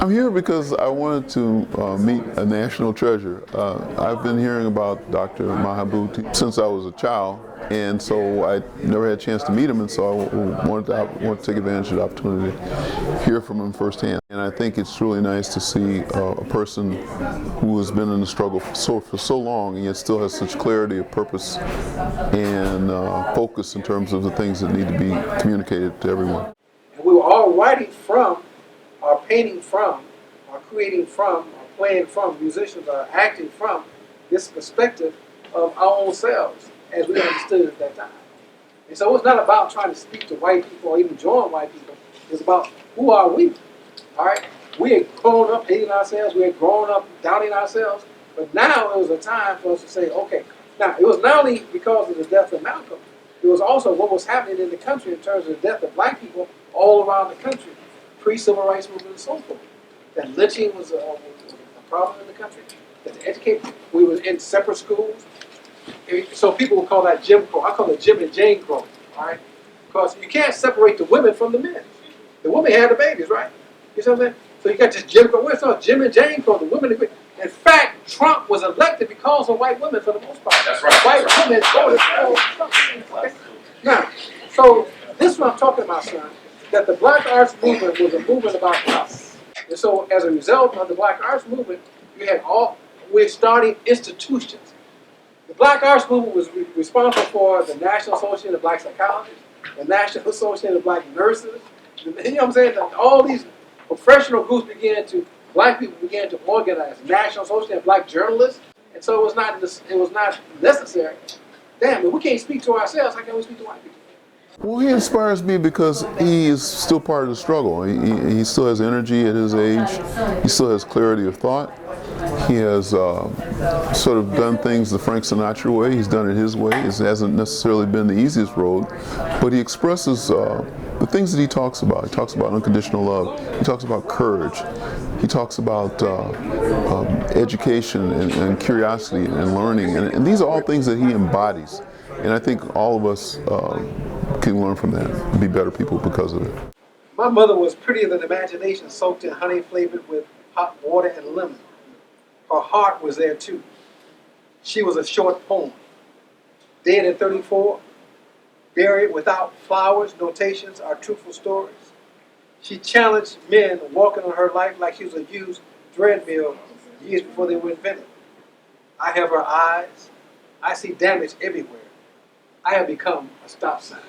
I'm here because I wanted to meet a national treasure. I've been hearing about Dr. Madhubuti since I was a child, and so I never had a chance to meet him, and so I wanted to take advantage of the opportunity to hear from him firsthand. And I think it's really nice to see a person who has been in the struggle for so long and yet still has such clarity of purpose and focus in terms of the things that need to be communicated to everyone. And we were all writing from, or painting from, or creating from, or playing from, musicians are acting from this perspective of our own selves as we understood it at that time. And so it's not about trying to speak to white people or even join white people. It's about who are we, all right? We had grown up hating ourselves. We had grown up doubting ourselves. But now it was a time for us to say, okay. Now, it was not only because of the death of Malcolm, it was also what was happening in the country in terms of the death of black people all around the country, pre-civil rights movement and so forth. That lynching was a problem in the country. That to educate, we were in separate schools. So people would call that Jim Crow. I call it Jim and Jane Crow, all right? Because you can't separate the women from the men. The women had the babies, right? You see what I'm saying? So you got this Jim Crow. Where's all Jim and Jane Crow? The women agree. In fact, Trump was elected because of white women for the most part. That's right. White women voted for Trump. Okay? Now, so this is what I'm talking about, son. That the Black Arts Movement was a movement about us. And so as a result of the Black Arts Movement, we're starting institutions. The Black Arts Movement was responsible for the National Association of Black Psychologists, the National Association of Black Nurses. You know what I'm saying? That all these professional groups black people began to organize. National Association of Black Journalists. And so it was not necessary. Damn, if we can't speak to ourselves, how can we speak to white people? Well, he inspires me because he is still part of the struggle. He still has energy at his age. He still has clarity of thought. He has sort of done things the Frank Sinatra way. He's done it his way. It hasn't necessarily been the easiest road, but he expresses the things that he talks about. He talks about unconditional love. He talks about courage. He talks about education and curiosity and learning. And these are all things that he embodies. And I think all of us can learn from that and be better people because of it. My mother was prettier than imagination, soaked in honey flavored with hot water and lemon. Her heart was there too. She was a short poem. Dead at 34, buried without flowers, notations, or truthful stories. She challenged men walking on her life like she was a used treadmill years before they were invented. I have her eyes. I see damage everywhere. I have become a stop sign.